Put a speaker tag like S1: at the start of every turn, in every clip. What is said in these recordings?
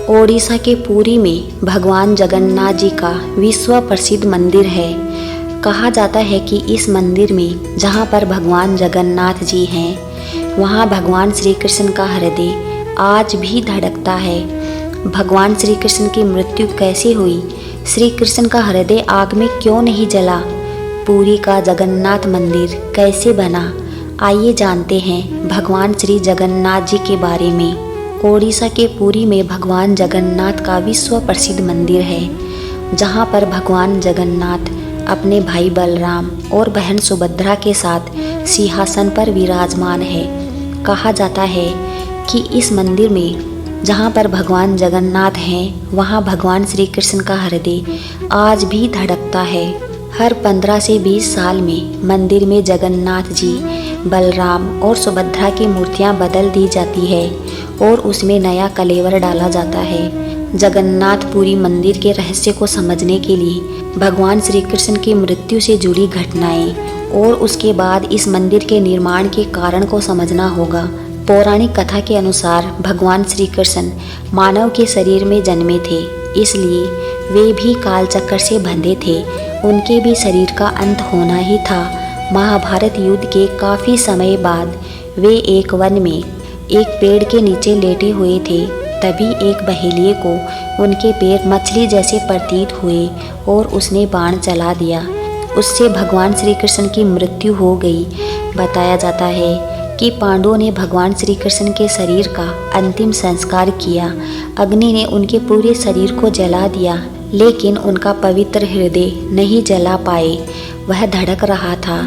S1: ओडिशा के पुरी में भगवान जगन्नाथ जी का विश्व प्रसिद्ध मंदिर है। कहा जाता है कि इस मंदिर में जहाँ पर भगवान जगन्नाथ जी हैं, वहाँ भगवान श्री कृष्ण का हृदय आज भी धड़कता है। भगवान श्री कृष्ण की मृत्यु कैसे हुई? श्री कृष्ण का हृदय आग में क्यों नहीं जला? पुरी का जगन्नाथ मंदिर कैसे बना? आइए जानते हैं भगवान श्री जगन्नाथ जी के बारे में। ओडिशा के पुरी में भगवान जगन्नाथ का विश्व प्रसिद्ध मंदिर है, जहाँ पर भगवान जगन्नाथ अपने भाई बलराम और बहन सुभद्रा के साथ सिंहासन पर विराजमान है। कहा जाता है कि इस मंदिर में जहाँ पर भगवान जगन्नाथ हैं, वहाँ भगवान श्री कृष्ण का हृदय आज भी धड़कता है। हर 15 से 20 साल में मंदिर में जगन्नाथ जी, बलराम और सुभद्रा की मूर्तियाँ बदल दी जाती है और उसमें नया कलेवर डाला जाता है। जगन्नाथपुरी मंदिर के रहस्य को समझने के लिए भगवान श्री कृष्ण की मृत्यु से जुड़ी घटनाएं और उसके बाद इस मंदिर के निर्माण के कारण को समझना होगा। पौराणिक कथा के अनुसार भगवान श्री कृष्ण मानव के शरीर में जन्मे थे, इसलिए वे भी कालचक्र से बंधे थे। उनके भी शरीर का अंत होना ही था। महाभारत युद्ध के काफ़ी समय बाद वे एक वन में एक पेड़ के नीचे लेटे हुए थे। तभी एक बहेलिए को उनके पैर मछली जैसे प्रतीत हुए और उसने बाण चला दिया। उससे भगवान श्री कृष्ण की मृत्यु हो गई। बताया जाता है कि पांडवों ने भगवान श्री कृष्ण के शरीर का अंतिम संस्कार किया। अग्नि ने उनके पूरे शरीर को जला दिया, लेकिन उनका पवित्र हृदय नहीं जला पाए, वह धड़क रहा था।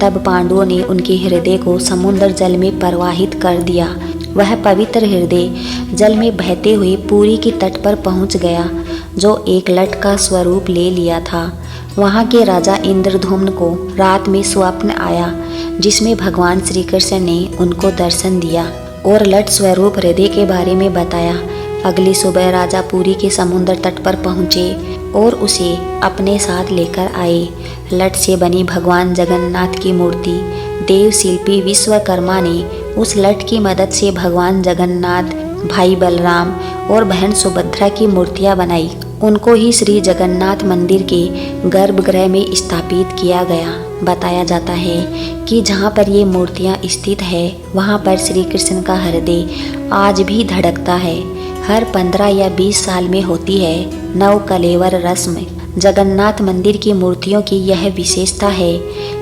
S1: तब पांडवों ने उनके हृदय को समुद्र जल में प्रवाहित कर दिया। वह पवित्र हृदय जल में बहते हुए पुरी के तट पर पहुंच गया, जो एक लट का स्वरूप ले लिया था। वहां के राजा इंद्रधुम्न को रात में स्वप्न आया, जिसमें भगवान श्री कृष्ण ने उनको दर्शन दिया और लट स्वरूप हृदय के बारे में बताया। अगली सुबह राजा पुरी के समुद्र तट पर पहुंचे और उसे अपने साथ लेकर आए। लट से बनी भगवान जगन्नाथ की मूर्ति देव शिल्पी विश्वकर्मा ने उस लट की मदद से भगवान जगन्नाथ, भाई बलराम और बहन सुभद्रा की मूर्तियां बनाई। उनको ही श्री जगन्नाथ मंदिर के गर्भगृह में स्थापित किया गया। बताया जाता है कि जहाँ पर ये मूर्तियाँ स्थित है, वहाँ पर श्री कृष्ण का हृदय आज भी धड़कता है। हर 15 या 20 साल में होती है नव कलेवर रस्म। जगन्नाथ मंदिर की मूर्तियों की यह विशेषता है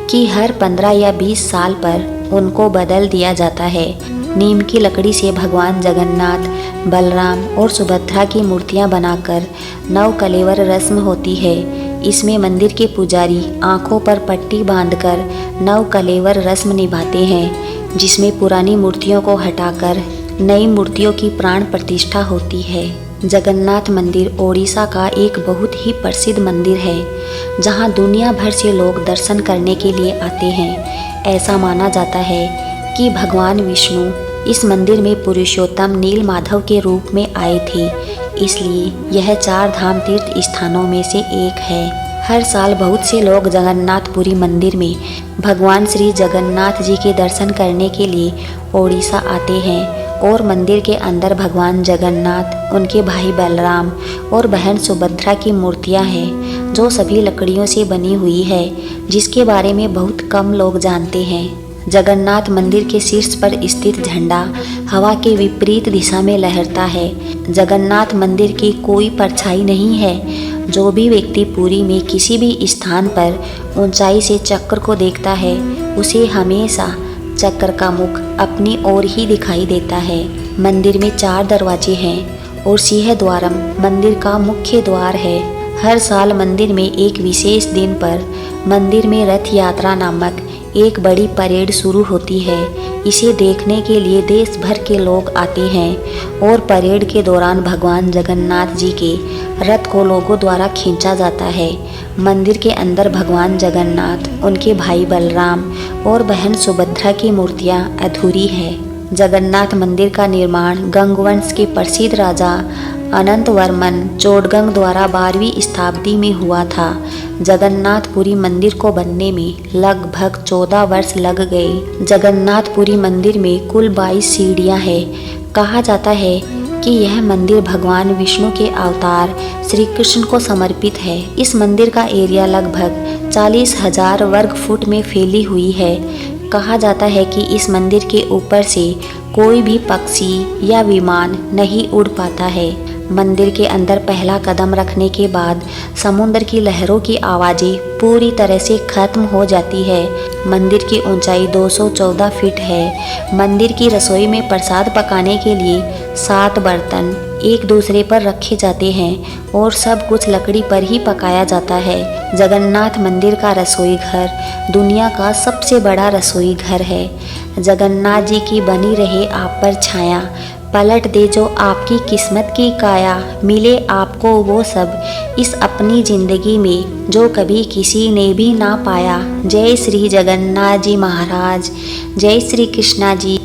S1: कि हर 15 या 20 साल पर उनको बदल दिया जाता है। नीम की लकड़ी से भगवान जगन्नाथ, बलराम और सुभद्रा की मूर्तियां बनाकर नव कलेवर रस्म होती है। इसमें मंदिर के पुजारी आंखों पर पट्टी बांधकर नव कलेवर रस्म निभाते हैं, जिसमें पुरानी मूर्तियों को हटाकर नई मूर्तियों की प्राण प्रतिष्ठा होती है। जगन्नाथ मंदिर ओडिशा का एक बहुत ही प्रसिद्ध मंदिर है, जहां दुनिया भर से लोग दर्शन करने के लिए आते हैं। ऐसा माना जाता है कि भगवान विष्णु इस मंदिर में पुरुषोत्तम नीलमाधव के रूप में आए थे, इसलिए यह 4 धाम तीर्थ स्थानों में से एक है। हर साल बहुत से लोग जगन्नाथपुरी मंदिर में भगवान श्री जगन्नाथ जी के दर्शन करने के लिए ओडिशा आते हैं और मंदिर के अंदर भगवान जगन्नाथ, उनके भाई बलराम और बहन सुभद्रा की मूर्तियां हैं, जो सभी लकड़ियों से बनी हुई है, जिसके बारे में बहुत कम लोग जानते हैं। जगन्नाथ मंदिर के शीर्ष पर स्थित झंडा हवा के विपरीत दिशा में लहरता है। जगन्नाथ मंदिर की कोई परछाई नहीं है। जो भी व्यक्ति पुरी में किसी भी स्थान पर ऊंचाई से चक्र को देखता है, उसे हमेशा चक्र का मुख अपनी ओर ही दिखाई देता है। मंदिर में 4 दरवाजे हैं और सिंह द्वारम मंदिर का मुख्य द्वार है। हर साल मंदिर में एक विशेष दिन पर मंदिर में रथ यात्रा नामक एक बड़ी परेड शुरू होती है। इसे देखने के लिए देश भर के लोग आते हैं और परेड के दौरान भगवान जगन्नाथ जी के रथ को लोगों द्वारा खींचा जाता है। मंदिर के अंदर भगवान जगन्नाथ, उनके भाई बलराम और बहन सुभद्रा की मूर्तियां अधूरी है। जगन्नाथ मंदिर का निर्माण गंगवंश के प्रसिद्ध राजा अनंतवर्मन चोडगंग द्वारा 12वीं शताब्दी में हुआ था। जगन्नाथपुरी मंदिर को बनने में लगभग 14 वर्ष लग गए। जगन्नाथपुरी मंदिर में कुल 22 सीढ़ियां हैं। कहा जाता है कि यह मंदिर भगवान विष्णु के अवतार श्री कृष्ण को समर्पित है। इस मंदिर का एरिया लगभग 40,000 वर्ग फुट में फैली हुई है। कहा जाता है कि इस मंदिर के ऊपर से कोई भी पक्षी या विमान नहीं उड़ पाता है। मंदिर के अंदर पहला कदम रखने के बाद समुद्र की लहरों की आवाज़ें पूरी तरह से खत्म हो जाती है। मंदिर की ऊंचाई 214 फीट है। मंदिर की रसोई में प्रसाद पकाने के लिए 7 बर्तन एक दूसरे पर रखे जाते हैं और सब कुछ लकड़ी पर ही पकाया जाता है। जगन्नाथ मंदिर का रसोई घर दुनिया का सबसे बड़ा रसोई घर है। जगन्नाथ जी की बनी रहे आप पर छाया, पलट दे जो आपकी किस्मत की काया, मिले आपको वो सब इस अपनी ज़िंदगी में जो कभी किसी ने भी ना पाया। जय श्री जगन्नाथ जी महाराज, जय श्री कृष्णा जी।